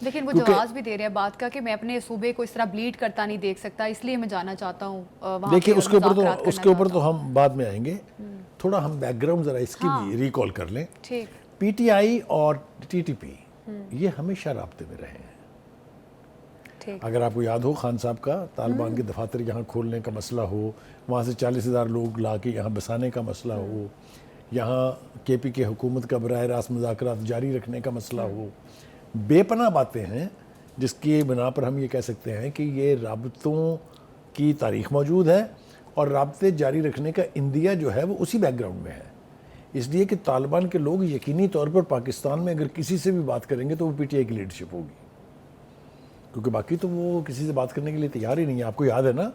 لیکن وہ جواز بھی دے رہے ہیں بات کا کہ میں اپنے صوبے کو اس طرح بلیڈ کرتا نہیں دیکھ سکتا, اس لیے میں جانا چاہتا ہوں وہاں. دیکھیے اس کے اوپر تو ہم بعد میں آئیں گے, تھوڑا ہم بیک گراؤنڈ ذرا اس کی بھی ریکال کر لیں. پی ٹی آئی اور ٹی ٹی پی یہ ہمیشہ رابطے میں رہے ہیں. اگر آپ کو یاد ہو خان صاحب کا طالبان کے دفاتر یہاں کھولنے کا مسئلہ ہو, وہاں سے 40,000 لوگ لا کے یہاں بسانے کا مسئلہ ہو, یہاں کے پی کے حکومت کا براہ راست مذاکرات جاری رکھنے کا مسئلہ ہو, بے پناہ باتیں ہیں جس کی بنا پر ہم یہ کہہ سکتے ہیں کہ یہ رابطوں کی تاریخ موجود ہے اور رابطے جاری رکھنے کا اندیہ جو ہے وہ اسی بیک گراؤنڈ میں ہے. اس لیے کہ طالبان کے لوگ یقینی طور پر پاکستان میں اگر کسی سے بھی بات کریں گے تو وہ پی ٹی آئی کی لیڈرشپ ہوگی, کیونکہ باقی تو وہ کسی سے بات کرنے کے لیے تیار ہی نہیں ہے. آپ کو یاد ہے نا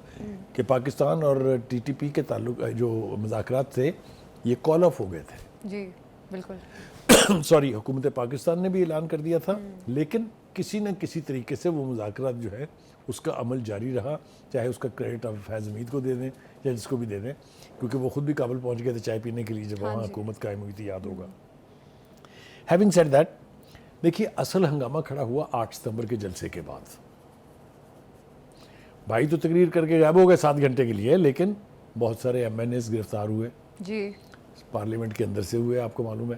کہ پاکستان اور ٹی ٹی پی کے تعلق جو مذاکرات تھے یہ کال آف ہو گئے تھے. جی بالکل. سوری, حکومت پاکستان نے بھی اعلان کر دیا تھا, لیکن کسی نہ کسی طریقے سے وہ مذاکرات جو ہے اس کا عمل جاری رہا, چاہے اس کا کریڈٹ آپ فیض حمید کو دے دیں یا جس کو بھی دے دیں, کیونکہ وہ خود بھی کابل پہنچ گئے تھے چائے پینے کے لیے جب وہاں حکومت قائم ہوئی تھی, یاد ہوگا. ہیونگ سیڈ دیٹ, دیکھیے اصل ہنگامہ کھڑا ہوا 8 ستمبر کے جلسے کے بعد. بھائی تو تقریر کر کے غائب ہو گئے 7 گھنٹے کے لیے, لیکن بہت سارے ایم این ایز گرفتار ہوئے. جی پارلیمنٹ کے اندر سے ہوئے, آپ کو معلوم ہے,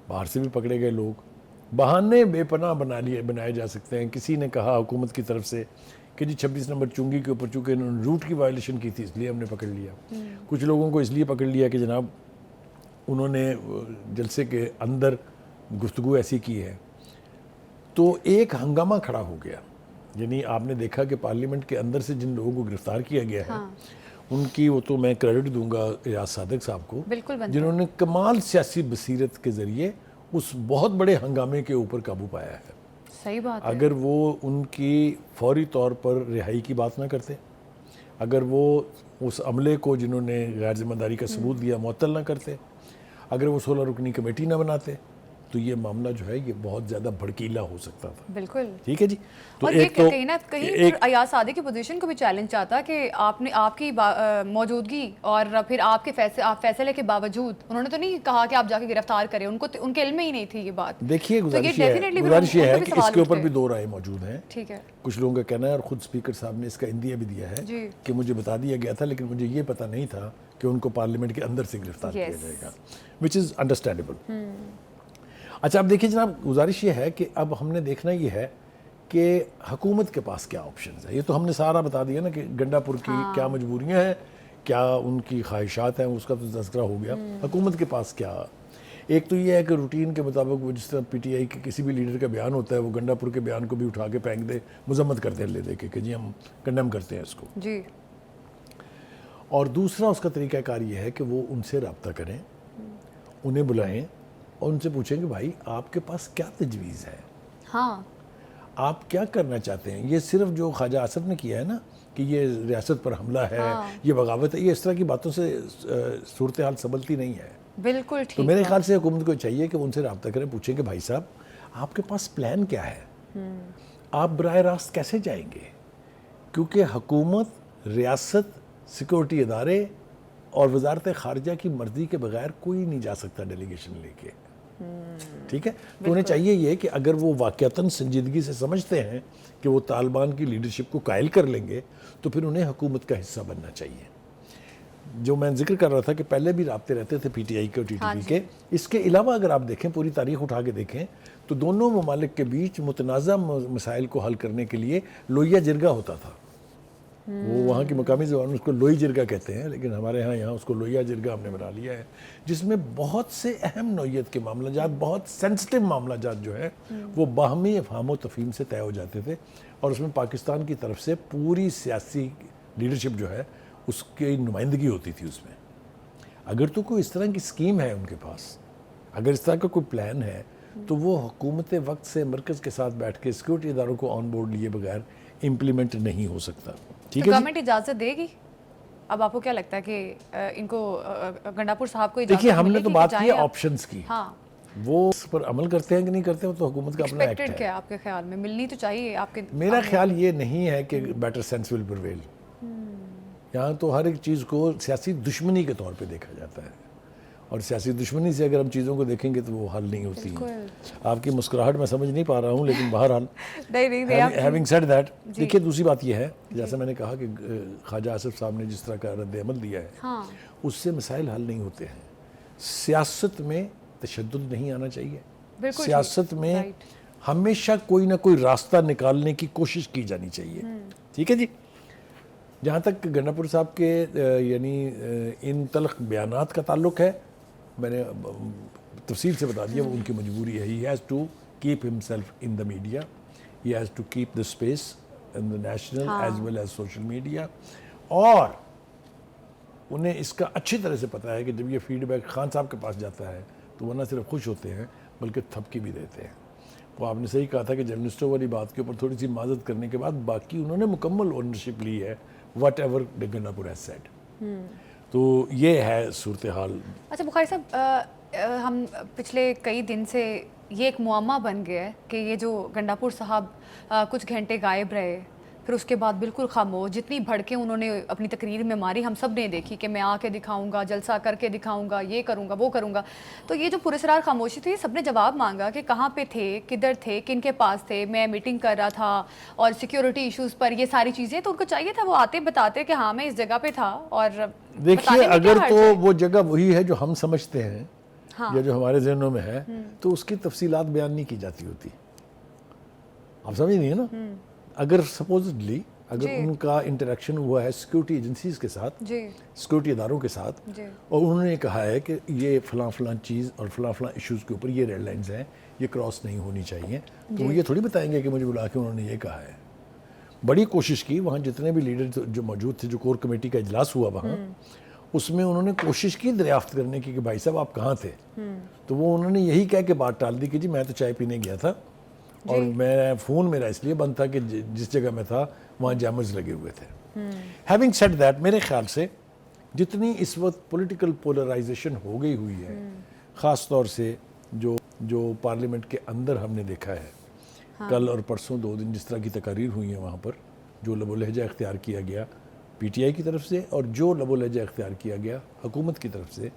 باہر سے بھی پکڑے گئے لوگ. بہانے بے پناہ بنائے جا سکتے ہیں. کسی نے کہا حکومت کی طرف سے کہ جی 26 نمبر چنگی کے اوپر چونکہ انہوں نے روٹ کی وائلیشن کی تھی اس لیے ہم نے پکڑ لیا. کچھ لوگوں کو اس لیے پکڑ لیا کہ جناب انہوں نے جلسے کے اندر گفتگو ایسی کی ہے. تو ایک ہنگامہ کھڑا ہو گیا. یعنی آپ نے دیکھا کہ پارلیمنٹ کے اندر سے جن لوگوں کو گرفتار کیا گیا ہے ان کی وہ تو میں کریڈٹ دوں گا ایاز صادق صاحب کو, جنہوں نے کمال سیاسی بصیرت کے ذریعے اس بہت بڑے ہنگامے کے اوپر قابو پایا ہے. صحیح بات ہے. اگر وہ ان کی فوری طور پر رہائی کی بات نہ کرتے, اگر وہ اس عملے کو جنہوں نے غیر ذمہ داری کا ثبوت دیا معطل نہ کرتے, اگر وہ 16 رکنی کمیٹی نہ بناتے, تو یہ معاملہ جو ہے یہ بہت زیادہ بھڑکیلا ہو سکتا تھا. بالکل ٹھیک ہے جی. تو ایک کہیں نہ کہیں ایاز صادق کی پوزیشن کو بھی چیلنج چاہتا کہ آپ کی موجودگی اور پھر آپ کے فیصلے کے باوجود انہوں نے تو نہیں کہا کہ آپ جا کے گرفتار کریں, ان کے علم میں ہی نہیں تھی یہ بات. دیکھیے گزارش یہ ہے کہ اس کے اوپر بھی 2 رائے موجود ہیں. ٹھیک ہے. کچھ لوگوں کا کہنا ہے, اور خود اسپیکر صاحب نے اس کا اندیہ بھی دیا ہے کہ مجھے بتا دیا گیا تھا لیکن مجھے یہ پتہ نہیں تھا کہ ان کو پارلیمنٹ کے اندر سے گرفتار کیا جائے گا, وچ از انڈرسٹینڈیبل. اچھا اب دیکھیے جناب, گزارش یہ ہے کہ اب ہم نے دیکھنا یہ ہے کہ حکومت کے پاس کیا آپشنز ہیں. یہ تو ہم نے سارا بتا دیا نا کہ گنڈا پور کی کیا مجبوریاں ہیں, کیا ان کی خواہشات ہیں, اس کا تو تذکرہ ہو گیا. حکومت کے پاس کیا, ایک تو یہ ہے کہ روٹین کے مطابق وہ جس طرح پی ٹی آئی کے کسی بھی لیڈر کا بیان ہوتا ہے وہ گنڈا پور کے بیان کو بھی اٹھا کے پھینک دے, مذمت کرتے ہیں لے دے کے کہ جی ہم کنڈیم کرتے ہیں اس کو. جی. اور دوسرا اس کا طریقہ کار یہ ہے کہ وہ ان سے رابطہ کریں, انہیں بلائیں اور ان سے پوچھیں کہ بھائی آپ کے پاس کیا تجویز ہے, ہاں آپ کیا کرنا چاہتے ہیں. یہ صرف جو خواجہ آصف نے کیا ہے نا کہ یہ ریاست پر حملہ ہے, یہ بغاوت ہے, یہ اس طرح کی باتوں سے صورتحال سنبھلتی نہیں ہے. بالکل ٹھیک. تو میرے خیال سے حکومت کو چاہیے کہ ان سے رابطہ کریں, پوچھیں کہ بھائی صاحب آپ کے پاس پلان کیا ہے, آپ براہ راست کیسے جائیں گے, کیونکہ حکومت, ریاست, سیکورٹی ادارے اور وزارت خارجہ کی مرضی کے بغیر کوئی نہیں جا سکتا ڈیلیگیشن لے کے. ٹھیک ہے. تو انہیں چاہیے یہ کہ اگر وہ واقعتاً سنجیدگی سے سمجھتے ہیں کہ وہ طالبان کی لیڈرشپ کو قائل کر لیں گے تو پھر انہیں حکومت کا حصہ بننا چاہیے. جو میں ذکر کر رہا تھا کہ پہلے بھی رابطے رہتے تھے پی ٹی آئی کے اور ٹی ٹی پی کے. اس کے علاوہ اگر آپ دیکھیں, پوری تاریخ اٹھا کے دیکھیں تو دونوں ممالک کے بیچ متنازع مسائل کو حل کرنے کے لیے لوہیا جرگہ ہوتا تھا. وہ وہاں کی مقامی زبان میں اس کو لوئی جرگہ کہتے ہیں, لیکن ہمارے یہاں اس کو لوہیا جرگہ ہم نے بنا لیا ہے, جس میں بہت سے اہم نوعیت کے معاملہ جات, بہت سینسٹیو معاملہ جات جو ہے وہ باہمی افہام و تفہیم سے طے ہو جاتے تھے, اور اس میں پاکستان کی طرف سے پوری سیاسی لیڈرشپ جو ہے اس کی نمائندگی ہوتی تھی اس میں. اگر تو کوئی اس طرح کی اسکیم ہے ان کے پاس, اگر اس طرح کا کوئی پلان ہے, تو وہ حکومت وقت سے مرکز کے ساتھ بیٹھ کے سیکورٹی اداروں کو آن بورڈ لیے بغیر امپلیمنٹ نہیں ہو سکتا. ٹھیک ہے, گورنمنٹ اجازت دے گی؟ اب آپ کو کیا لگتا ہے کہ ان کو گنڈا پور صاحب کو اجازت دیکھیے, ہم نے ملے تو گی بات کہ کی جائیں آپشنز کی, ہاں وہ اس پر عمل کرتے ہیں کہ نہیں کرتے, وہ تو حکومت کا اپنا ایکٹ ایکسپیکٹڈ ہے. کیا آپ کے خیال میں ملنی تو چاہیے آپ کے؟ میرا خیال یہ نہیں ہے کہ بیٹر سینس ول پریویل. یہاں تو ہر ایک چیز کو سیاسی دشمنی کے طور پہ دیکھا جاتا ہے, اور سیاسی دشمنی سے اگر ہم چیزوں کو دیکھیں گے تو وہ حل نہیں ہوتی ہیں. آپ کی مسکراہٹ میں سمجھ نہیں پا رہا ہوں، لیکن بہرحال ہیونگ سیڈ دیٹ، دیکھیے دوسری بات یہ ہے جیسا میں نے کہا کہ خواجہ آصف صاحب نے جس طرح کا رد عمل دیا ہے اس سے مسائل حل نہیں ہوتے ہیں. سیاست میں تشدد نہیں آنا چاہیے، سیاست میں ہمیشہ کوئی نہ کوئی راستہ نکالنے کی کوشش کی جانی چاہیے. ٹھیک ہے جی. جہاں تک گنڈا پور صاحب کے یعنی ان تلخ بیانات کا تعلق ہے، میں نے تفصیل سے بتا دیا وہ ان کی مجبوری ہے. He has to keep himself in the media, he has to keep the space in the national as well as social media. اور انہیں اس کا اچھی طرح سے پتہ ہے کہ جب یہ فیڈ بیک خان صاحب کے پاس جاتا ہے تو وہ نہ صرف خوش ہوتے ہیں بلکہ تھپکی بھی دیتے ہیں. وہ آپ نے صحیح کہا تھا کہ جرنلسٹوں والی بات کے اوپر تھوڑی سی معذرت کرنے کے بعد باقی انہوں نے مکمل اونرشپ لی ہے واٹ ایور گنڈا پور ہیز سیڈ. تو یہ ہے صورتحال. اچھا بخاری صاحب، ہم پچھلے کئی دن سے یہ ایک معمہ بن گیا ہے کہ یہ جو گنڈا پور صاحب کچھ گھنٹے غائب رہے، پھر اس کے بعد بالکل خاموش، جتنی بھڑکیں انہوں نے اپنی تقریر میں ماری ہم سب نے دیکھی کہ میں آ کے دکھاؤں گا، جلسہ کر کے دکھاؤں گا، یہ کروں گا وہ کروں گا. تو یہ جو پراسرار خاموشی تھی، سب نے جواب مانگا کہ کہاں پہ تھے، کدھر تھے، کن کے پاس تھے، میں میٹنگ کر رہا تھا اور سیکیورٹی ایشوز پر یہ ساری چیزیں. تو ان کو چاہیے تھا وہ آتے بتاتے کہ ہاں میں اس جگہ پہ تھا. اور دیکھیے اگر تو وہ جگہ وہی ہے جو ہم سمجھتے ہیں یا جو ہمارے ذہنوں میں ہے تو اس کی تفصیلات بیان نہیں کی جاتی ہوتی. آپ سمجھ نہیں ہے نا. اگر سپوزڈلی اگر ان کا انٹریکشن ہوا ہے سیکیورٹی ایجنسیز کے ساتھ، سیکیورٹی اداروں کے ساتھ، اور انہوں نے کہا ہے کہ یہ فلاں فلاں چیز اور فلاں فلاں ایشوز کے اوپر یہ ریڈ لائنز ہیں، یہ کراس نہیں ہونی چاہیے، تو وہ یہ تھوڑی بتائیں گے کہ مجھے بلا کے انہوں نے یہ کہا ہے. بڑی کوشش کی وہاں جتنے بھی لیڈر جو موجود تھے، جو کور کمیٹی کا اجلاس ہوا وہاں، اس میں انہوں نے کوشش کی دریافت کرنے کی کہ بھائی صاحب آپ کہاں تھے. تو وہ انہوں نے یہی کہہ کے بات ٹال دی کہ جی میں تو چائے پینے گیا تھا اور میں فون میرا اس لیے بند تھا کہ جس جگہ میں تھا وہاں جیمرز لگے ہوئے تھے. ہیونگ سیڈ دیٹ، میرے خیال سے جتنی اس وقت پولیٹیکل پولرائزیشن ہو گئی ہوئی ہے، خاص طور سے جو پارلیمنٹ کے اندر ہم نے دیکھا ہے، کل اور پرسوں 2 دن جس طرح کی تقاریر ہوئی ہیں وہاں پر، جو لب و لہجہ اختیار کیا گیا پی ٹی آئی کی طرف سے اور جو لب و لہجہ اختیار کیا گیا حکومت کی طرف سے،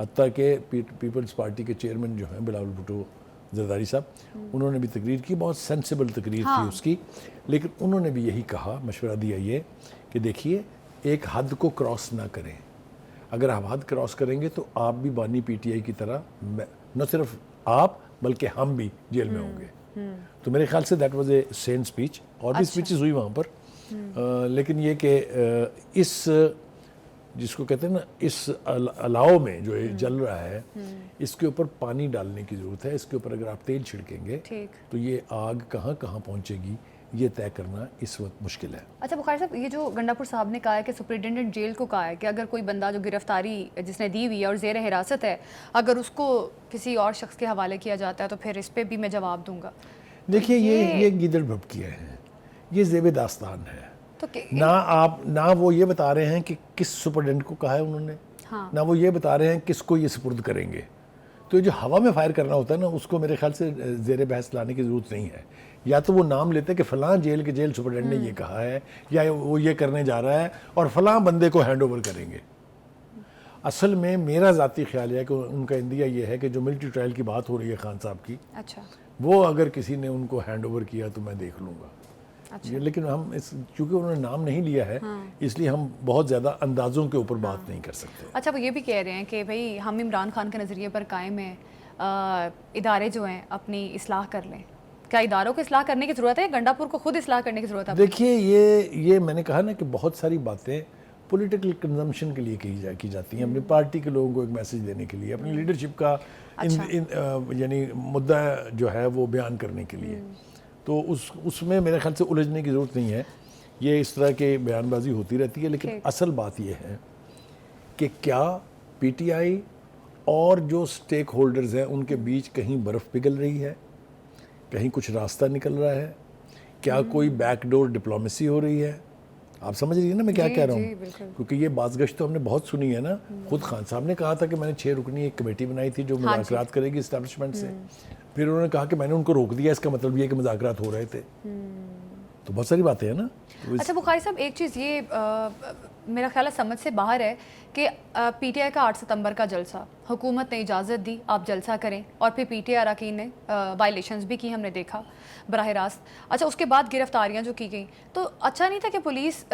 حتیٰ کہ پیپلز پارٹی کے چیئرمین جو ہیں بلاول بھٹو زرداری صاحب، انہوں نے بھی تقریر کی، بہت سینسیبل تقریر تھی اس کی، لیکن انہوں نے بھی یہی کہا، مشورہ دیا یہ کہ دیکھیے ایک حد کو کراس نہ کریں. اگر آپ حد کراس کریں گے تو آپ بھی بانی پی ٹی آئی کی طرح، نہ صرف آپ بلکہ ہم بھی جیل میں ہوں گے. تو میرے خیال سے that was a sane speech. اور بھی اسپیچز ہوئی وہاں پر، لیکن یہ کہ اس جس کو کہتے ہیں نا اس الاؤ میں جو جل رہا ہے، اس کے اوپر پانی ڈالنے کی ضرورت ہے. اس کے اوپر اگر آپ تیل چھڑکیں گے تو یہ آگ کہاں کہاں پہنچے گی یہ طے کرنا اس وقت مشکل ہے. اچھا بخاری صاحب، یہ جو گنڈا پور صاحب نے کہا ہے کہ سپرنٹینڈنٹ جیل کو کہا ہے کہ اگر کوئی بندہ جو گرفتاری جس نے دی ہوئی ہے اور زیر حراست ہے، اگر اس کو کسی اور شخص کے حوالے کیا جاتا ہے تو پھر اس پہ بھی میں جواب دوں گا. دیکھیے یہ گیدڑ بھپکیاں ہیں، یہ زیب داستان ہے. نہ وہ یہ بتا رہے ہیں کہ کس سپرڈنٹ کو کہا ہے انہوں نے، نہ وہ یہ بتا رہے ہیں کس کو یہ سپرد کریں گے. تو جو ہوا میں فائر کرنا ہوتا ہے نا، اس کو میرے خیال سے زیر بحث لانے کی ضرورت نہیں ہے. یا تو وہ نام لیتے کہ فلاں جیل کے جیل سپرڈنٹ نے یہ کہا ہے، یا وہ یہ کرنے جا رہا ہے اور فلاں بندے کو ہینڈ اوور کریں گے. اصل میں میرا ذاتی خیال ہے کہ ان کا اندیا یہ ہے کہ جو ملٹری ٹرائل کی بات ہو رہی ہے خان صاحب کی، وہ اگر کسی نے ان کو ہینڈ اوور کیا تو میں دیکھ لوں گا. لیکن ہم چونکہ انہوں نے نام نہیں لیا ہے، اس لیے ہم بہت زیادہ اندازوں کے اوپر بات نہیں کر سکتے. اچھا، وہ یہ بھی کہہ رہے ہیں کہ بھائی ہم عمران خان کے نظریے پر قائم ہیں، ادارے جو ہیں اپنی اصلاح کر لیں. کیا اداروں کو اصلاح کرنے کی ضرورت ہے، گنڈا پور کو خود اصلاح کرنے کی ضرورت ہے؟ دیکھیے یہ میں نے کہا نا کہ بہت ساری باتیں پولیٹیکل کنزمپشن کے لیے کی جاتی ہیں، اپنی پارٹی کے لوگوں کو ایک میسج دینے کے لیے، اپنی لیڈرشپ کا یعنی مدعا جو ہے وہ بیان کرنے کے لیے. تو اس میں میرے خیال سے الجھنے کی ضرورت نہیں ہے. یہ اس طرح کے بیان بازی ہوتی رہتی ہے، لیکن اصل بات یہ ہے کہ کیا پی ٹی آئی اور جو سٹیک ہولڈرز ہیں ان کے بیچ کہیں برف پگھل رہی ہے، کہیں کچھ راستہ نکل رہا ہے، کیا کوئی بیک ڈور ڈپلومیسی ہو رہی ہے. آپ سمجھ رہی ہیں نا میں کیا کہہ رہا ہوں؟ کیونکہ یہ بازگشت تو ہم نے بہت سنی ہے نا. خود خان صاحب نے کہا تھا کہ میں نے 6 رکنی ایک کمیٹی بنائی تھی جو مذاکرات کرے گی اسٹیبلشمنٹ سے. پھر انہوں نے کہا کہ میں نے ان کو روک دیا، اس کا مطلب یہ کہ مذاکرات ہو رہے تھے. تو بہت ساری باتیں ہیں نا. اچھا بخاری صاحب، ایک چیز یہ میرا خیال ہے سمجھ سے باہر ہے کہ پی ٹی آئی کا 8 ستمبر کا جلسہ حکومت نے اجازت دی آپ جلسہ کریں اور پھر پی ٹی آئی اراکین نے وائلیشنز بھی کی، ہم نے دیکھا براہ راست. اچھا اس کے بعد گرفتاریاں جو کی گئیں تو اچھا نہیں تھا کہ پولیس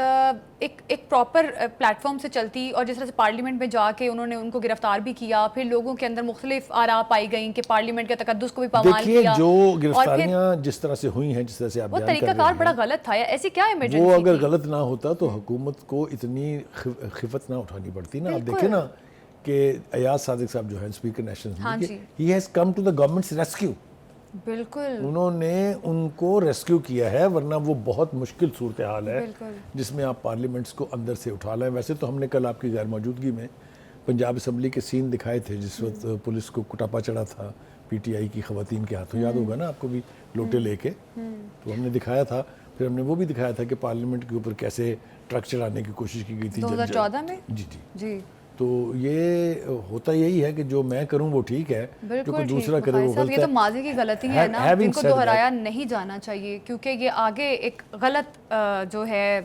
ایک پراپر پلیٹ فارم سے چلتی اور جس طرح سے پارلیمنٹ میں جا کے انہوں نے ان کو گرفتار بھی کیا، پھر لوگوں کے اندر مختلف آراء پائی گئیں کہ پارلیمنٹ کے تقدس کو بھی پامال کیا. دیکھیے جو گرفتاریاں جس طرح سے ہوئی ہیں، جس طرح سے آپ وہ بیان کر طریقہ رہے کار ہیں، بڑا غلط تھا. ایسی کیا ایمرجنسی وہ اگر غلط نہ ہوتا تو حکومت کو اتنی خفت نہ اٹھانی پڑتی نا. آپ دیکھیں نا کہ ایاز صادق صاحب جو ہے اسپیکر نیشنل اسمبلی کے، he has come to the government's rescue. بالکل انہوں نے ان کو ریسکیو کیا ہے، ورنہ وہ بہت مشکل صورتحال ہے جس میں آپ پارلیمنٹس کو اندر سے اٹھا لائیں. ویسے تو ہم نے کل آپ کی غیر موجودگی میں پنجاب اسمبلی کے سین دکھائے تھے جس وقت پولیس کو کٹاپا چڑھا تھا پی ٹی آئی کی خواتین کے ہاتھوں، یاد ہوگا نا آپ کو بھی، لوٹے لے کے. تو ہم نے دکھایا تھا. پھر ہم نے وہ بھی دکھایا تھا کہ پارلیمنٹ کے اوپر کیسے ٹرک چڑھانے کی کوشش کی گئی تھی 2014 میں. جی. تو یہ ہوتا یہی ہے کہ جو میں کروں وہ ٹھیک ہے، جو کوئی دوسرا کرے وہ غلط ہے. یہ تو ماضی کی غلطی ہے نا جن کو دہرایا نہیں جانا چاہیے، کیونکہ یہ آگے ایک غلط جو ہے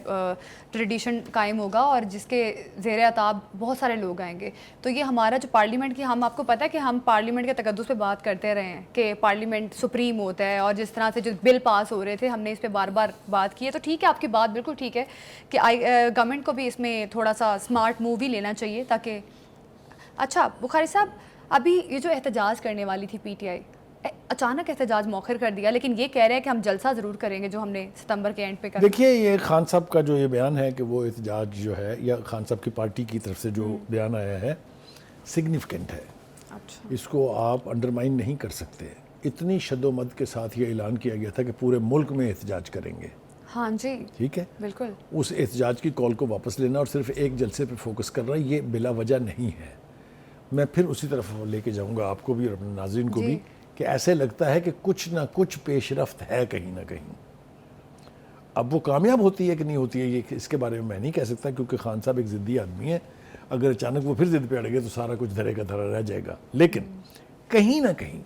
ٹریڈیشن قائم ہوگا اور جس کے زیر عتاب بہت سارے لوگ آئیں گے. تو یہ ہمارا جو پارلیمنٹ کی، ہم آپ کو پتہ ہے کہ ہم پارلیمنٹ کے تقدس پہ بات کرتے رہے ہیں کہ پارلیمنٹ سپریم ہوتا ہے، اور جس طرح سے جو بل پاس ہو رہے تھے ہم نے اس پہ بار بار بات کی ہے. تو ٹھیک ہے، آپ کی بات بالکل ٹھیک ہے کہ گورنمنٹ کو بھی اس میں تھوڑا سا اسمارٹ موو ہی لینا چاہیے تاکہ. اچھا بخاری صاحب، ابھی یہ جو احتجاج کرنے والی تھی پی ٹی آئی، اچانک احتجاج مؤخر کر دیا، لیکن یہ کہہ رہے ہیں کہ ہم جلسہ ضرور کریں گے جو ہم نے ستمبر کے اینڈ پہ کرنا. دیکھیے یہ خان صاحب کا جو یہ بیان ہے کہ وہ احتجاج جو ہے، یا خان صاحب کی پارٹی کی طرف سے جو بیان آیا ہے، سگنیفیکنٹ ہے. اس کو آپ انڈرمائن نہیں کر سکتے. اتنی شد و مد کے ساتھ یہ اعلان کیا گیا تھا کہ پورے ملک میں احتجاج کریں گے. ہاں جی ٹھیک ہے، بالکل. اس احتجاج کی کال کو واپس لینا اور صرف ایک جلسے پہ فوکس کرنا یہ بلا وجہ نہیں ہے. میں پھر اسی طرف لے کے جاؤں گا آپ کو بھی اور اپنے ناظرین کو بھی کہ ایسے لگتا ہے کہ کچھ نہ کچھ پیش رفت ہے کہیں نہ کہیں. اب وہ کامیاب ہوتی ہے کہ نہیں ہوتی ہے یہ اس کے بارے میں میں نہیں کہہ سکتا، کیونکہ خان صاحب ایک ضدی آدمی ہے. اگر اچانک وہ پھر ضد پہ اڑ گئے تو سارا کچھ دھرے کا دھرا رہ جائے گا. لیکن کہیں نہ کہیں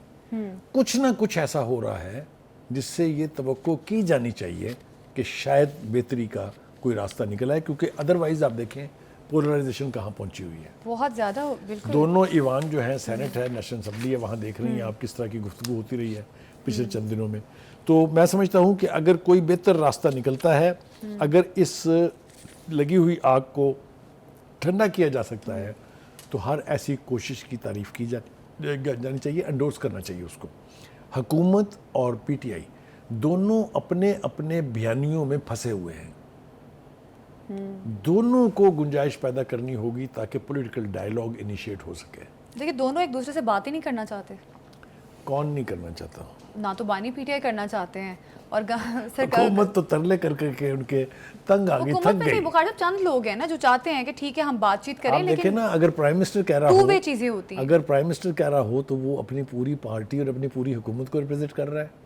کچھ نہ کچھ ایسا ہو رہا ہے جس سے یہ توقع کی جانی چاہیے کہ شاید بہتری کا کوئی راستہ نکل آئے. کیونکہ ادروائز آپ دیکھیں پولرائزیشن کہاں پہنچی ہوئی ہے. بہت زیادہ. بالکل. دونوں ایوان جو ہیں، سینٹ ہے، نیشنل اسمبلی ہے، وہاں دیکھ رہی ہیں آپ کس طرح کی گفتگو ہوتی رہی ہے پچھلے چند دنوں میں. تو میں سمجھتا ہوں کہ اگر کوئی بہتر راستہ نکلتا ہے، اگر اس لگی ہوئی آگ کو ٹھنڈا کیا جا سکتا ہے تو ہر ایسی کوشش کی تعریف کی جانی چاہیے، انڈورس کرنا چاہیے اس کو. حکومت اور پی ٹی آئی دونوں اپنے اپنے بیانیوں میں پھنسے ہوئے ہیں. دونوں کو گنجائش پیدا کرنی ہوگی تاکہ پولیٹیکل ڈائیلاگ انیشیٹ ہو سکے. دیکھیں دونوں ایک دوسرے سے بات ہی نہیں کرنا چاہتے. کون نہیں کرنا چاہتا؟ نہ تو بانی پی ٹی آئی کرنا چاہتے ہیں اور حکومت تو ترلے کر کے ان کے تنگ آ گئی، تھک گئی. بخاری صاحب چند لوگ ہیں نا جو چاہتے ہیں کہ ٹھیک ہے ہم بات چیت کریں، لیکن دیکھیں نا اگر پرائم منسٹر کہہ رہا ٹو ہو، وے چیزیں ہوتی ہیں. اگر پرائم منسٹر کہہ رہا ہو تو وہ اپنی پوری پارٹی اور اپنی پوری حکومت کو ریپرزینٹ کر رہا ہے.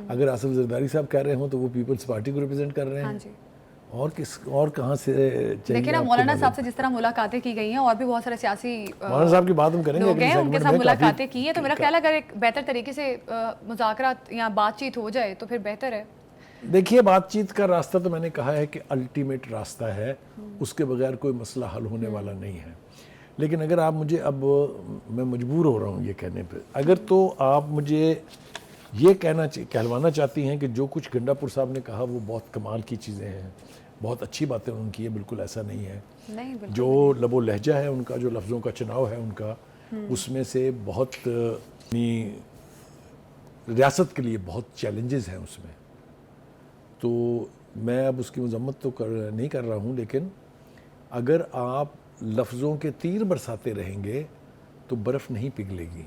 اگر آصف زرداری صاحب کہہ رہے ہوں تو وہ پیپلز پارٹی کو ریپرزینٹ کر رہے ہیں. اور کہاں سے دیکھیں نا مولانا صاحب سے جس طرح ملاقاتیں کی گئی ہیں، اور بھی بہت سارے سیاسی مولانا صاحب کی بات ہم کریں گے، لوگ ہیں ان کے ساتھ ملاقاتیں کی ہیں. تو میرا خیال ہے اگر ایک بہتر طریقے سے مذاکرات یا بات چیت ہو جائے تو پھر بہتر ہے. دیکھیے بات چیت کا راستہ تو میں نے کہا ہے کہ الٹیمیٹ راستہ ہے، اس کے بغیر کوئی مسئلہ حل ہونے والا نہیں ہے. لیکن اگر آپ مجھے، اب میں مجبور ہو رہا ہوں یہ کہنے پہ، اگر تو آپ مجھے یہ کہلوانا چاہتی ہیں کہ جو کچھ گنڈا پور صاحب نے کہا وہ بہت کمال کی چیزیں ہیں، بہت اچھی باتیں انہوں نے کی ہے، بالکل ایسا نہیں ہے. جو لب و لہجہ ہے ان کا، جو لفظوں کا چناؤ ہے ان کا، اس میں سے بہت ریاست کے لیے بہت چیلنجز ہیں اس میں. تو میں اب اس کی مذمت تو نہیں کر رہا ہوں، لیکن اگر آپ لفظوں کے تیر برساتے رہیں گے تو برف نہیں پگھلے گی.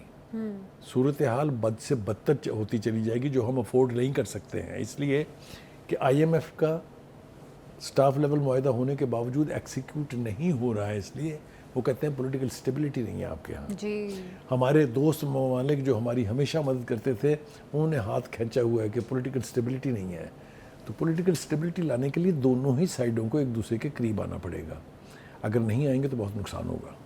صورتحال بد سے بدتر ہوتی چلی جائے گی جو ہم افورڈ نہیں کر سکتے ہیں. اس لیے کہ آئی ایم ایف کا سٹاف لیول معاہدہ ہونے کے باوجود ایکسیکیوٹ نہیں ہو رہا ہے، اس لیے وہ کہتے ہیں پولیٹیکل سٹیبلٹی نہیں ہے آپ کے ہاں. ہمارے دوست ممالک جو ہماری ہمیشہ مدد کرتے تھے انہوں نے ہاتھ کھینچا ہوا ہے کہ پولیٹیکل سٹیبلٹی نہیں ہے. تو پولیٹیکل سٹیبلٹی لانے کے لیے دونوں ہی سائڈوں کو ایک دوسرے کے قریب آنا پڑے گا. اگر نہیں آئیں گے تو بہت نقصان ہوگا.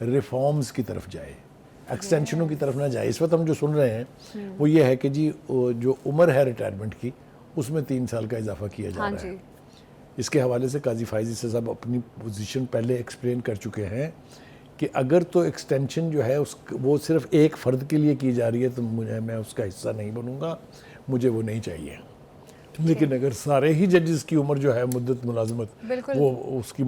ریفارمز کی طرف جائے, ایکسٹینشنوں کی طرف نہ جائے. اس وقت ہم جو سن رہے ہیں وہ یہ ہے کہ جی جو عمر ہے ریٹائرمنٹ کی اس میں 3 سال کا اضافہ کیا جا رہا ہے. اس کے حوالے سے قاضی فائزی صاحب اپنی پوزیشن پہلے ایکسپلین کر چکے ہیں کہ اگر تو ایکسٹینشن جو ہے وہ صرف ایک فرد کے لیے کی جا رہی ہے تو میں اس کا حصہ نہیں بنوں گا, مجھے وہ نہیں چاہیے. لیکن اگر سارے ہی ججز کی عمر جو ہے مدت ملازمت وہ اس کی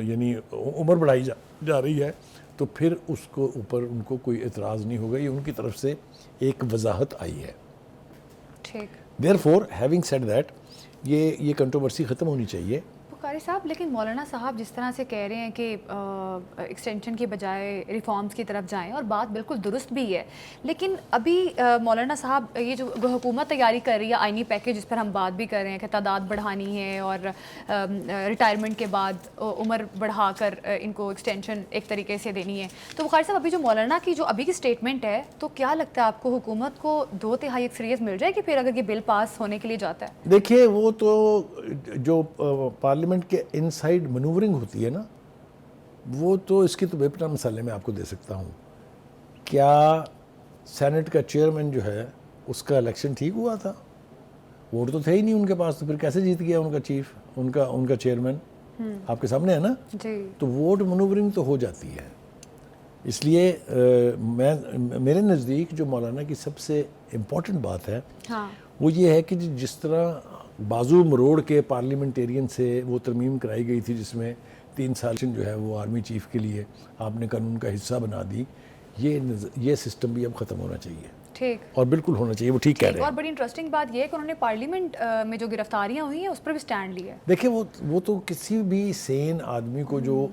یعنی عمر بڑھائی جا رہی ہے تو پھر اس کو اوپر ان کو کوئی اعتراض نہیں ہوگا. یہ ان کی طرف سے ایک وضاحت آئی ہے. Therefore, having said that, یہ کنٹروورسی ختم ہونی چاہیے. قاری صاحب لیکن مولانا صاحب جس طرح سے کہہ رہے ہیں کہ ایکسٹینشن کے بجائے ریفارمز کی طرف جائیں, اور بات بالکل درست بھی ہے, لیکن ابھی مولانا صاحب یہ جو حکومت تیاری کر رہی ہے آئینی پیکیج جس پر ہم بات بھی کر رہے ہیں کہ تعداد بڑھانی ہے اور ریٹائرمنٹ کے بعد عمر بڑھا کر ان کو ایکسٹینشن ایک طریقے سے دینی ہے, تو قاری صاحب ابھی جو مولانا کی جو ابھی کی اسٹیٹمنٹ ہے تو کیا لگتا ہے آپ کو حکومت کو 2/3 اکثریت مل جائے گی پھر اگر یہ بل پاس ہونے کے لیے جاتا ہے؟ دیکھیے وہ تو جو پارلیمنٹ کے انسائیڈ منورنگ ہوتی ہے نا, وہ تو اس کی تو بے پناہ مثالیں میں آپ کو دے سکتا ہوں. کیا سینٹ کا چیئرمین جو ہے اس کا الیکشن ٹھیک ہوا تھا؟ ووٹ تو تھے ہی نہیں ان کے پاس, تو پھر کیسے جیت گیا ان کا چیف, ان کا چیئرمین آپ کے سامنے ہے نا. تو ووٹ منورنگ تو ہو جاتی ہے. اس لیے میرے نزدیک جو مولانا کی سب سے امپورٹنٹ بات ہے وہ یہ ہے کہ جس طرح بازو مروڑ کے پارلیمنٹیرین سے وہ ترمیم کرائی گئی تھی جس میں 3 سال جو ہے وہ آرمی چیف کے لیے آپ نے قانون کا حصہ بنا دی, یہ سسٹم بھی اب ختم ہونا چاہیے. ٹھیک, اور بالکل ہونا چاہیے, وہ ٹھیک کہہ رہے ہیں. اور بڑی انٹرسٹنگ بات یہ ہے کہ انہوں نے پارلیمنٹ میں جو گرفتاریاں ہوئی ہیں اس پر بھی سٹینڈ لیا ہے. دیکھیں وہ تو کسی بھی سین آدمی کو جو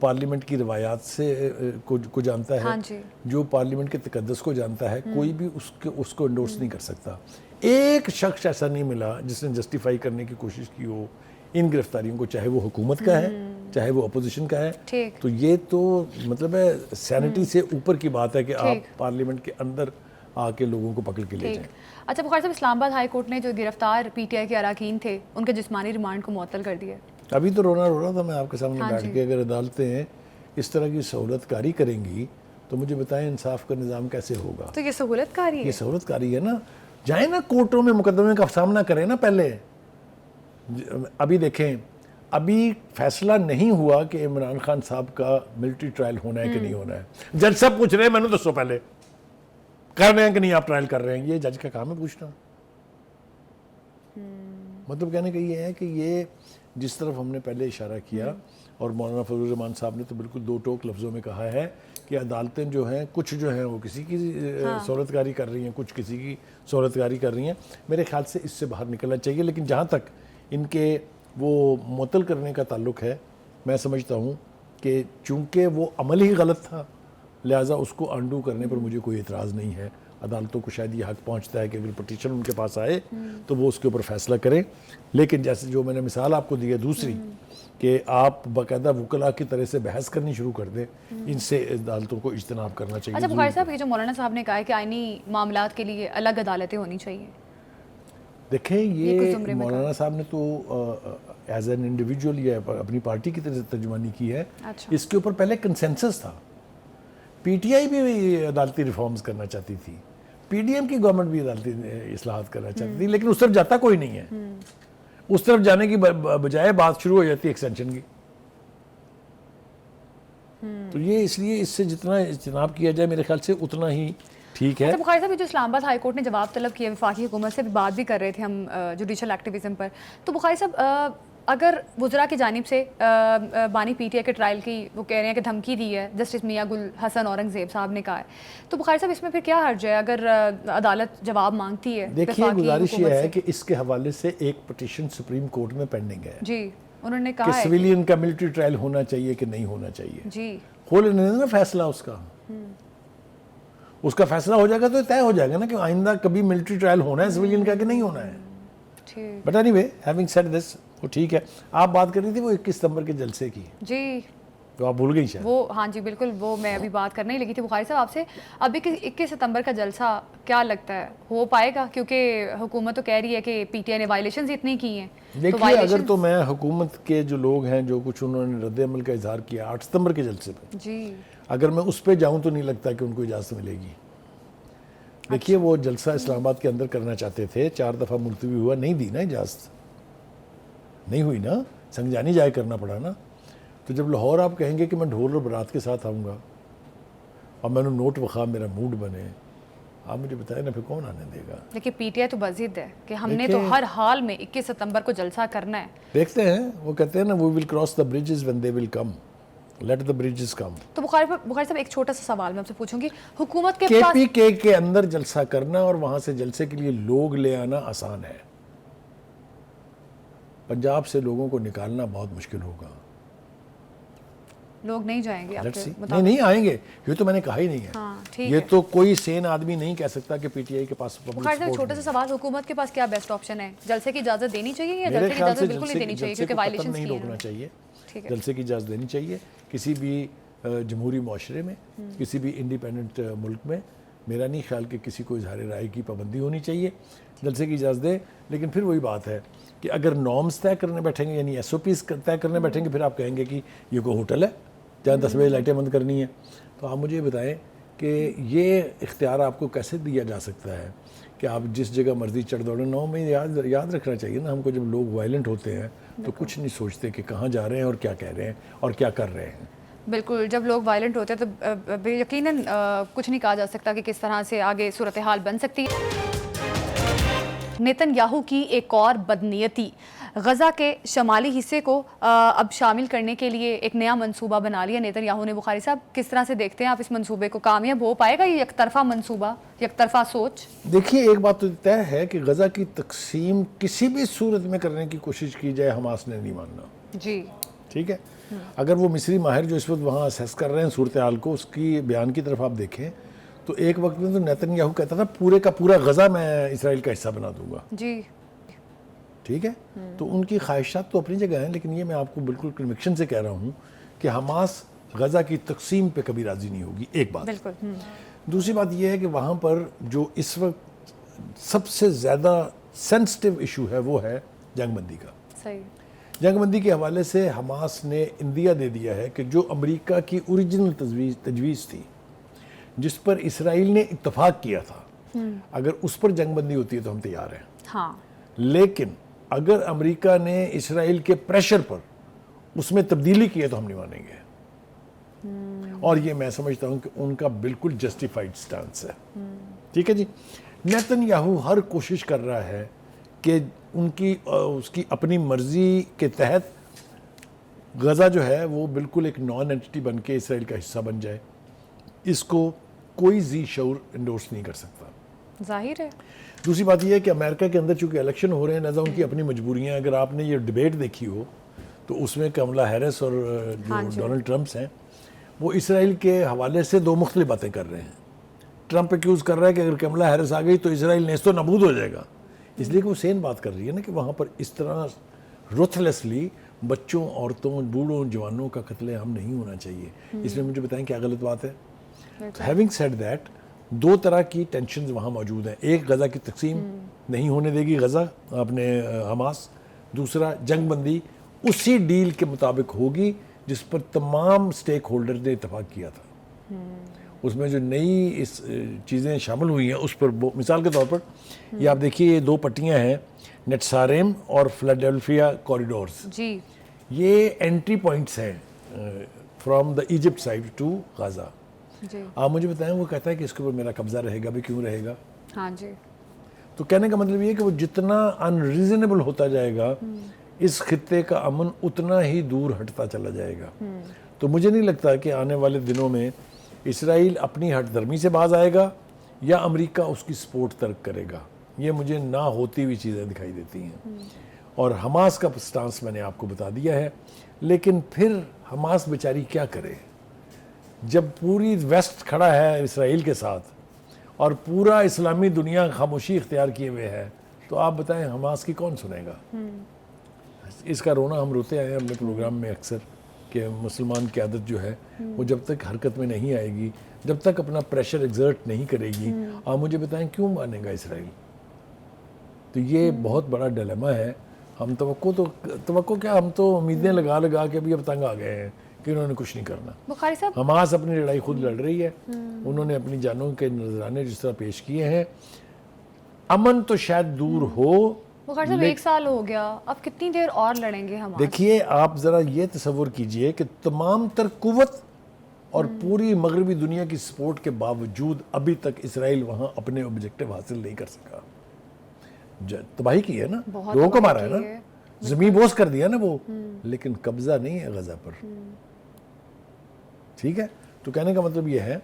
پارلیمنٹ کی روایات سے کو جانتا ہے, جو پارلیمنٹ کے تقدس کو جانتا ہے, کوئی بھی اس کو انڈورس نہیں کر سکتا. ایک شخص ایسا نہیں ملا جس نے جسٹیفائی کرنے کی کوشش کی ہو ان گرفتاریوں کو, چاہے وہ حکومت کا ہے چاہے وہ اپوزیشن کا ہے. تو یہ تو مطلب ہے سینٹی سے اوپر کی بات ہے کہ آپ پارلیمنٹ کے اندر آ کے لوگوں کو پکڑ کے لے جائیں. اچھا بخاری صاحب, اسلام آباد ہائی کورٹ نے جو گرفتار پی ٹی آئی کے اراکین تھے ان کے جسمانی ریمانڈ کو معطل کر دیا. ابھی تو رو رہا تھا میں آپ کے سامنے بیٹھ کے, اگر عدالتیں اس طرح کی سہولت کاری کریں گی تو مجھے بتائیں انصاف کا نظام کیسے ہوگا. تو یہ سہولت کاری ہے, یہ سہولت کاری ہے نا. جائیں نا کورٹوں میں مقدمے کا سامنا کریں نا پہلے. ابھی دیکھیں, ابھی فیصلہ نہیں ہوا کہ عمران خان صاحب کا ملٹری ٹرائل ہونا ہے کہ نہیں ہونا ہے. جج صاحب پوچھ رہے ہیں, میں نے دسو پہلے کر رہے ہیں کہ نہیں آپ ٹرائل کر رہے ہیں. یہ جج کا کام ہے پوچھنا. مطلب کہنے کا یہ ہے کہ یہ جس طرف ہم نے پہلے اشارہ کیا, اور مولانا فضل الرحمان صاحب نے تو بالکل 2 ٹوک لفظوں میں کہا ہے کہ عدالتیں جو ہیں کچھ جو ہیں وہ کسی کی سہولت کاری کر رہی ہیں, کچھ کسی کی سہولت کاری کر رہی ہیں. میرے خیال سے اس سے باہر نکلنا چاہیے. لیکن جہاں تک ان کے وہ معطل کرنے کا تعلق ہے, میں سمجھتا ہوں کہ چونکہ وہ عمل ہی غلط تھا لہٰذا اس کو انڈو کرنے پر مجھے کوئی اعتراض نہیں ہے. عدالتوں کو شاید یہ حق پہنچتا ہے کہ اگر پٹیشن ان کے پاس آئے تو وہ اس کے اوپر فیصلہ کریں. لیکن جیسے جو میں نے مثال آپ کو دی ہے دوسری, کہ آپ باقاعدہ وکلاء کی طرح سے بحث کرنی شروع کر دیں, ان سے عدالتوں کو اجتناب کرنا چاہیے. اچھا بخاری صاحب, یہ جو مولانا صاحب نے کہا ہے کہ آئینی معاملات کے لیے الگ عدالتیں ہونی چاہیے, دیکھیں یہ مولانا صاحب نے تو ایز این انڈیویجول یہ اپنی پارٹی کی طرف سے ترجمانی کی ہے. اس کے اوپر پہلے کنسنسس تھا. پی ٹی آئی بھی عدالتی ریفارمز کرنا چاہتی تھی, پی ڈی ایم کی گورنمنٹ بھی عدالتی اصلاحات کرنا چاہتی تھی, لیکن اس طرف جاتا کوئی نہیں ہے. اس طرف جانے کی بجائے بات شروع ہو جاتی ہے ایکسٹینشن کی. تو یہ اس لیے اس سے جتنا اجتناب کیا جائے میرے خیال سے اتنا ہی ٹھیک ہے. بخاری صاحب, جو اسلام آباد ہائی کورٹ نے جواب طلب کیا, وفاقی حکومت سے بھی بات بھی کر رہے تھے ہم جوڈیشل ایکٹیویزم پر, تو بخاری صاحب اگر وزراء کی جانب سے بانی پی ٹی آئی کے ٹرائل کی وہ کہہ رہے ہیں کہ دھمکی دی ہے, جسٹس میاں گل حسن اورنگزیب صاحب نے کہا ہے, تو بخاری صاحب اس میں پھر کیا حرج ہے اگر عدالت جواب مانگتی ہے؟ دیکھیے گزارش یہ ہے کہ اس کے حوالے سے ایک پٹیشن سپریم کورٹ میں پینڈنگ ہے. جی, انہوں نے کہا کہ سویلین کا ملٹری ٹرائل ہونا چاہیے کہ نہیں ہونا چاہیے. جی, ہو لینے نا فیصلہ اس کا فیصلہ ہو جائے گا تو طے ہو جائے گا نا کہ آئندہ کبھی ملٹری ٹرائل ہونا ہے سویلین کا کہ نہیں ہونا ہے. But any way, having said this, وہ ٹھیک ہے. آپ بات کر رہی تھی وہ 21 ستمبر کے جلسے کی. جی, تو آپ بھول گئی شاید. وہ ہاں جی بالکل, وہ میں ابھی بات کرنے ہی لگی تھی بخاری صاحب آپ سے. ابھی 21 ستمبر کا جلسہ کیا لگتا ہے ہو پائے گا؟ کیونکہ حکومت تو کہہ رہی ہے کہ پی ٹی آئی نے وائلیشنز اتنی کی ہیں. دیکھیے اگر تو میں حکومت کے جو لوگ ہیں جو کچھ انہوں نے رد عمل کا اظہار کیا 8 ستمبر کے جلسے پہ, جی اگر میں اس پہ جاؤں تو نہیں لگتا کہ ان کو اجازت ملے گی. دیکھیے وہ جلسہ اسلام آباد کے اندر کرنا چاہتے تھے, 4 دفعہ ملتوی ہوا, نہیں دی نا اجازت, نہیں ہوئی نا, سنگجانی جائے کرنا پڑا نا. تو جب لاہور آپ کہیں گے کہ میں ڈھول اور برات کے ساتھ آؤں گا اور میں نے نوٹ وخا میرا موڈ بنے, آپ مجھے بتائیں نا پھر کون آنے دے گا. لیکن پی ٹی آئی تو بضد ہے کہ ہم نے تو ہر حال میں 21 ستمبر کو جلسہ کرنا ہے. دیکھتے ہیں, وہ کہتے ہیں نا we will cross the bridges when they will come, let the bridges come. تو بخاری صاحب ایک چھوٹا سا سوال میں آپ سے پوچھوں گی, حکومت کے کے پاس پی کے اندر جلسہ کرنا اور وہاں سے جلسے کے لیے لوگ لے آنا آسان ہے, پنجاب سے لوگوں کو نکالنا بہت مشکل ہوگا. لوگ نہیں جائیں گے آپ کے نہیں نہیں آئیں گے, یہ تو میں نے کہا ہی نہیں ہے. ہاں ٹھیک یہ ہے. تو کوئی سین آدمی نہیں کہہ سکتا کہ پی ٹی آئی کے پاس بخاری صاحب چھوٹا سا سوال, حکومت کے پاس کیا بیسٹ آپشن ہے, جلسے کی اجازت دینی چاہیے یا جلسے کی اجازت بالکل نہیں دینی چاہیے کیونکہ وائلیشنز نہیں کی روکنا چاہیے, ٹھیک ہے. جلسے کی اجازت دینی چاہیے کسی بھی جمہوری معاشرے میں, کسی بھی انڈیپینڈنٹ ملک میں. میرا نہیں خیال کہ کسی کو اظہار رائے کی پابندی ہونی چاہیے, جلسے کی اجازت دے. لیکن پھر وہی بات ہے کہ اگر نارمز طے کرنے بیٹھیں گے, یعنی ایس او پیز طے کرنے بیٹھیں گے, پھر آپ کہیں گے کہ یہ کوئی ہوٹل ہے جہاں 10 بجے لائٹیں بند کرنی ہیں. تو آپ مجھے بتائیں کہ یہ اختیار آپ کو کیسے دیا جا سکتا ہے کہ آپ جس جگہ مرضی چڑھ دوڑیں. میں یاد رکھنا چاہیے نا ہم کو, جب لوگ وائلنٹ ہوتے ہیں تو کچھ نہیں سوچتے کہ کہاں جا رہے ہیں اور کیا کہہ رہے ہیں اور کیا کر رہے ہیں. بالکل, جب لوگ وائلنٹ ہوتے ہیں تو یقیناً کچھ نہیں کہا جا سکتا کہ کس طرح سے آگے صورتحال بن سکتی ہے. نیتن یاہو کی ایک اور بدنیتی, غزہ کے شمالی حصے کو اب شامل کرنے کے لیے ایک نیا منصوبہ بنا لیا نیتن یاہو نے. بخاری صاحب کس طرح سے دیکھتے ہیں آپ اس منصوبے کو, کامیاب ہو پائے گا یہ یک طرفہ منصوبہ, یک طرفہ سوچ؟ دیکھیے ایک بات تو طے ہے کہ غزہ کی تقسیم کسی بھی صورت میں کرنے کی کوشش کی جائے حماس نے نہیں ماننا. جی ٹھیک ہے. اگر وہ مصری ماہر جو اس وقت وہاں اسیس کر رہے ہیں صورتحال کو, اس کی بیان کی طرف آپ دیکھیں تو ایک وقت میں تو نیتن یاہو کہتا تھا پورے کا پورا غزہ میں اسرائیل کا حصہ بنا دوں گا. جی ٹھیک ہے. تو ان کی خواہشات تو اپنی جگہ ہیں, لیکن یہ میں آپ کو بالکل کنوکشن سے کہہ رہا ہوں کہ حماس غزہ کی تقسیم پہ کبھی راضی نہیں ہوگی. ایک بات. بالکل. دوسری بات یہ ہے کہ وہاں پر جو اس وقت سب سے زیادہ سینسٹیو ایشو ہے وہ ہے جنگ بندی کا. صحیح. جنگ بندی کے حوالے سے حماس نے اندیا دے دیا ہے کہ جو امریکہ کی اوریجنل تجویز تھی, جس پر اسرائیل نے اتفاق کیا تھا, اگر اس پر جنگ بندی ہوتی ہے تو ہم تیار ہیں. ہاں. لیکن اگر امریکہ نے اسرائیل کے پریشر پر اس میں تبدیلی کی ہے تو ہم نہیں مانیں گے. اور یہ میں سمجھتا ہوں کہ ان کا بالکل جسٹیفائڈ سٹانس ہے. ٹھیک ہے جی. نیتن یاہو ہر کوشش کر رہا ہے کہ اس کی اپنی مرضی کے تحت غزہ جو ہے وہ بالکل ایک نان اینٹی بن کے اسرائیل کا حصہ بن جائے. اس کو کوئی ذی شعور انڈورس نہیں کر سکتا. ظاہر ہے. دوسری بات یہ ہے کہ امریکہ کے اندر چونکہ الیکشن ہو رہے ہیں, لہٰذا ان کی اپنی مجبوریاں. اگر آپ نے یہ ڈبیٹ دیکھی ہو تو اس میں کملا ہیرس اور جو ڈونلڈ ٹرمپس ہیں وہ اسرائیل کے حوالے سے دو مختلف باتیں کر رہے ہیں. ٹرمپ ایکیوز کر رہا ہے کہ اگر کملا ہیرس آ گئی تو اسرائیل نیست و نابود ہو جائے گا, اس لیے کہ وہ سین بات کر رہی ہے نا کہ وہاں پر اس طرح روتھلیسلی بچوں, عورتوں, بوڑھوں, جوانوں کا قتل عام نہیں ہونا چاہیے. اس میں مجھے بتائیں کیا غلط بات ہے. ہیونگ سیڈ دیٹ, دو طرح کی ٹینشنز وہاں موجود ہیں. ایک غزہ کی تقسیم نہیں ہونے دے گی غزہ اپنے حماس, دوسرا جنگ بندی اسی ڈیل کے مطابق ہوگی جس پر تمام سٹیک ہولڈر نے اتفاق کیا تھا. اس میں جو نئی اس چیزیں شامل ہوئی ہیں اس پر مثال کے طور پر یہ آپ دیکھیے, یہ دو پٹیاں ہیں نیٹساریم اور فلاڈیلفیا کوریڈورز. جی. یہ انٹری پوائنٹس ہیں from the Egypt side to Gaza. جی. آپ مجھے بتائیں وہ کہتا ہے کہ اس کے اوپر میرا قبضہ رہے گا بھی, کیوں رہے گا؟ ہاں جی. تو کہنے کا مطلب یہ ہے کہ وہ جتنا ان ریزنیبل ہوتا جائے گا اس خطے کا امن اتنا ہی دور ہٹتا چلا جائے گا. تو مجھے نہیں لگتا کہ آنے والے دنوں میں اسرائیل اپنی ہٹ درمی سے باز آئے گا یا امریکہ اس کی سپورٹ ترک کرے گا. یہ مجھے نہ ہوتی ہوئی چیزیں دکھائی دیتی ہیں. اور حماس کا سٹانس میں نے آپ کو بتا دیا ہے. لیکن پھر حماس بیچاری کیا کرے جب پوری ویسٹ کھڑا ہے اسرائیل کے ساتھ اور پورا اسلامی دنیا خاموشی اختیار کیے ہوئے ہے, تو آپ بتائیں حماس کی کون سنے گا؟ اس کا رونا ہم روتے آئے ہیں اپنے پروگرام میں اکثر کہ مسلمان قیادت جو ہے وہ جب تک حرکت میں نہیں آئے گی, جب تک اپنا پریشر ایگزرٹ نہیں کرے گی, آپ مجھے بتائیں کیوں مانے گا اسرائیل؟ تو یہ بہت بڑا ڈیلیما ہے. ہم توقع کیا, ہم تو امیدیں لگا کے ابھی اب تنگ آ گئے ہیں کہ انہوں نے کچھ نہیں کرنا. بخاری صاحب حماس اپنی لڑائی خود لڑ رہی ہے, انہوں نے اپنی جانوں کے نذرانے جس طرح پیش کیے ہیں. امن تو شاید دور ہو, بخاری صاحب 1 سال ہو گیا, اب کتنی دیر اور لڑیں گے ہم؟ دیکھیے آپ ذرا یہ تصور کیجئے کہ تمام تر قوت اور پوری مغربی دنیا کی سپورٹ کے باوجود ابھی تک اسرائیل وہاں اپنے آبجیکٹو حاصل نہیں کر سکا. تباہی کی ہے نا, لوگوں کو مارا ہے نا, زمین بوس کر دیا نا وہ, لیکن قبضہ نہیں ہے غزہ پر. ٹھیک ہے, تو کہنے کا مطلب یہ ہے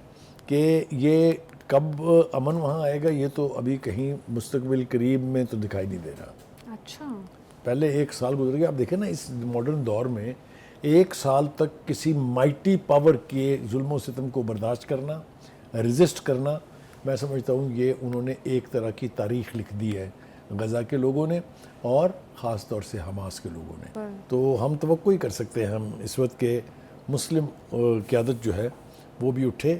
کہ یہ کب امن وہاں آئے گا یہ تو ابھی کہیں مستقبل قریب میں تو دکھائی نہیں دے رہا. اچھا, پہلے 1 سال گزر گیا. آپ دیکھیں نا اس ماڈرن دور میں 1 سال تک کسی مائٹی پاور کے ظلم و ستم کو برداشت کرنا, ریزسٹ کرنا, میں سمجھتا ہوں یہ انہوں نے ایک طرح کی تاریخ لکھ دی ہے غزہ کے لوگوں نے اور خاص طور سے حماس کے لوگوں نے. تو ہم توقع ہی کر سکتے ہیں ہم اس وقت کے مسلم قیادت جو ہے وہ بھی اٹھے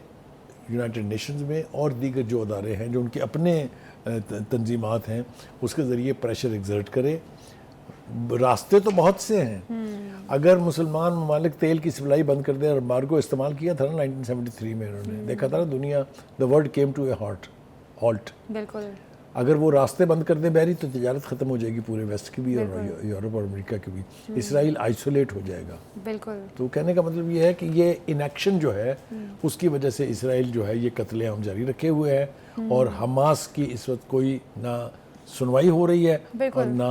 یونائٹڈ نیشنز میں اور دیگر جو ادارے ہیں جو ان کے اپنے تنظیمات ہیں اس کے ذریعے پریشر ایگزرٹ کرے. راستے تو بہت سے ہیں. اگر مسلمان ممالک تیل کی سپلائی بند کر دیں, اور امبارگو استعمال کیا تھا نا 1973 میں, انہوں نے دیکھا تھا نا دنیا, the world came to a halt. بالکل. اگر وہ راستے بند کر دیں بحری تو تجارت ختم ہو جائے گی پورے ویسٹ کی بھی اور یورپ اور امریکہ کی بھی. اسرائیل آئسولیٹ ہو جائے گا. بالکل. تو کہنے کا مطلب یہ ہے کہ یہ انیکشن جو ہے اس کی وجہ سے اسرائیل جو ہے یہ قتل عام جاری رکھے ہوئے ہے, اور حماس کی اس وقت کوئی نہ سنوائی ہو رہی ہے اور نہ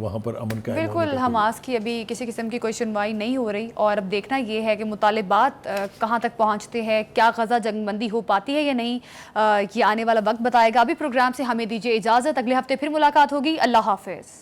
وہاں پر امن کا. بالکل, حماس کی ابھی کسی قسم کی کوئی سنوائی نہیں ہو رہی, اور اب دیکھنا یہ ہے کہ مطالبات کہاں تک پہنچتے ہیں, کیا غزہ جنگ بندی ہو پاتی ہے یا نہیں, یہ آنے والا وقت بتائے گا. ابھی پروگرام سے ہمیں دیجیے اجازت, اگلے ہفتے پھر ملاقات ہوگی. اللہ حافظ.